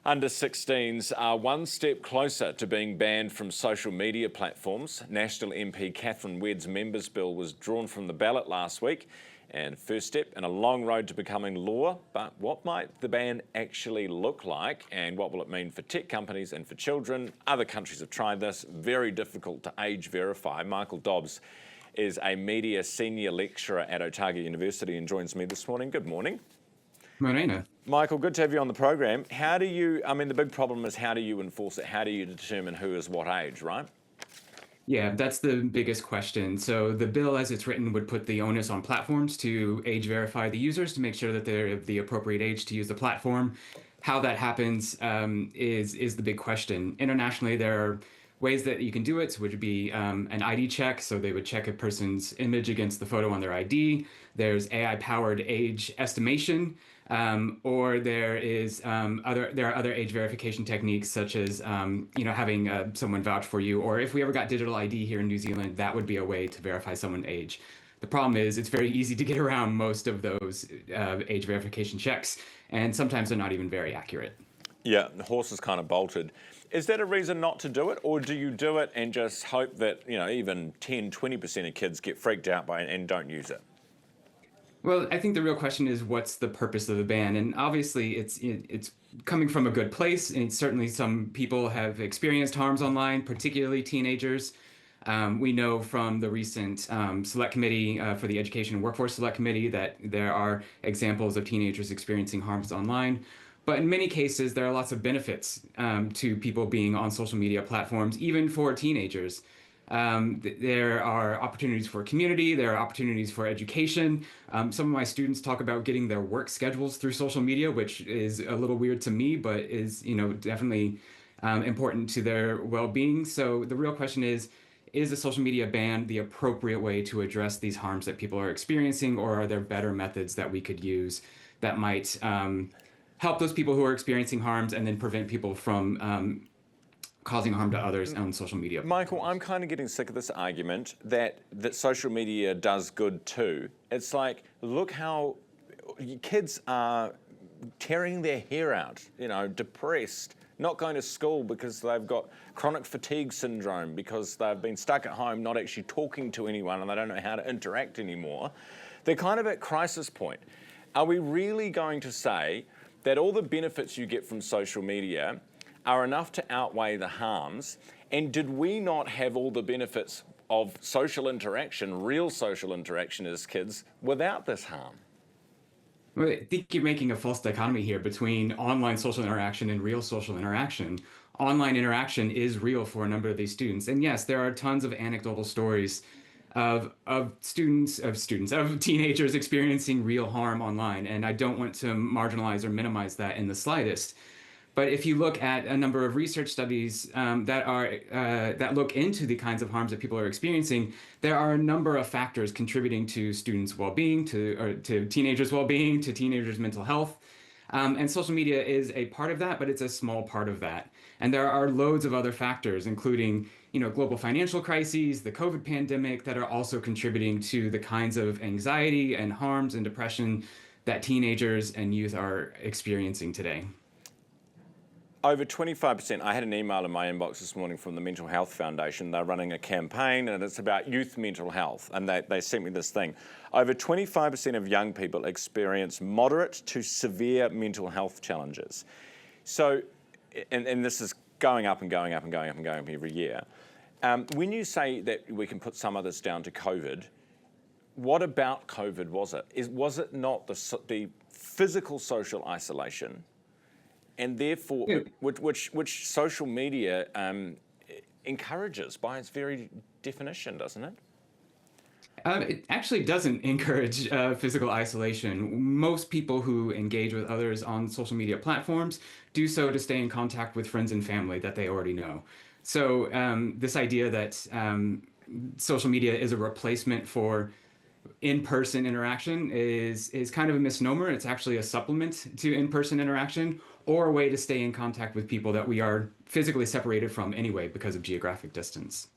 Under 16s are one step closer to being banned from social media platforms. National MP Catherine Wedd's Members' Bill was drawn from the ballot last week, and first step in a long road to becoming law. But what might the ban actually look like, and what will it mean for tech companies and for children? Other countries have tried this. Very difficult to age verify. Michael Dobbs is a media senior lecturer at Otago University and joins me this morning. Good morning. Morena. Michael, good to have you on the program. How do you, the big problem is how do you enforce it? How do you determine who is what age, right? Yeah, that's the biggest question. So the bill as it's written would put the onus on platforms to age verify the users to make sure that they're the appropriate age to use the platform. How that happens is the big question. Internationally, there are ways that you can do it, which would be an ID check. So they would check a person's image against the photo on their ID. There's AI-powered age estimation. Or there are other age verification techniques such as having someone vouch for you, or if we ever got digital ID here in New Zealand, that would be a way to verify someone's age. The problem is it's very easy to get around most of those age verification checks, and sometimes they're not even very accurate. Yeah, the horse is kind of bolted. Is that a reason not to do it, or do you do it and just hope that even 10, 20% of kids get freaked out by it and don't use it? Well, I think the real question is what's the purpose of the ban? And obviously it's coming from a good place. And certainly some people have experienced harms online, particularly teenagers. We know from the recent select committee for the Education and Workforce Select Committee that there are examples of teenagers experiencing harms online. But in many cases, there are lots of benefits to people being on social media platforms, even for teenagers. There are opportunities for community, there are opportunities for education. Some of my students talk about getting their work schedules through social media, which is a little weird to me, but is definitely important to their well-being. So the real question is a social media ban the appropriate way to address these harms that people are experiencing, or are there better methods that we could use that might help those people who are experiencing harms and then prevent people from causing harm to others on social media. Michael, I'm kind of getting sick of this argument that social media does good too. It's like, look how kids are tearing their hair out, depressed, not going to school because they've got chronic fatigue syndrome, because they've been stuck at home, not actually talking to anyone, and they don't know how to interact anymore. They're kind of at crisis point. Are we really going to say that all the benefits you get from social media are enough to outweigh the harms? And did we not have all the benefits of social interaction, real social interaction as kids, without this harm? Well, I think you're making a false dichotomy here between online social interaction and real social interaction. Online interaction is real for a number of these students. And yes, there are tons of anecdotal stories of teenagers experiencing real harm online. And I don't want to marginalize or minimize that in the slightest. But if you look at a number of research studies that look into the kinds of harms that people are experiencing, there are a number of factors contributing to students' well-being, to teenagers' well-being, to teenagers' mental health. And social media is a part of that, but it's a small part of that. And there are loads of other factors, including global financial crises, the COVID pandemic, that are also contributing to the kinds of anxiety and harms and depression that teenagers and youth are experiencing today. Over 25%, I had an email in my inbox this morning from the Mental Health Foundation. They're running a campaign and it's about youth mental health. And they sent me this thing. Over 25% of young people experience moderate to severe mental health challenges. So, and this is going up and going up and going up and going up every year. When you say that we can put some of this down to COVID, what about COVID was it? Was it not the physical social isolation, and therefore, which social media encourages by its very definition, doesn't it? It actually doesn't encourage physical isolation. Most people who engage with others on social media platforms do so to stay in contact with friends and family that they already know. So this idea that social media is a replacement for in-person interaction is kind of a misnomer. It's actually a supplement to in-person interaction, or a way to stay in contact with people that we are physically separated from anyway because of geographic distance.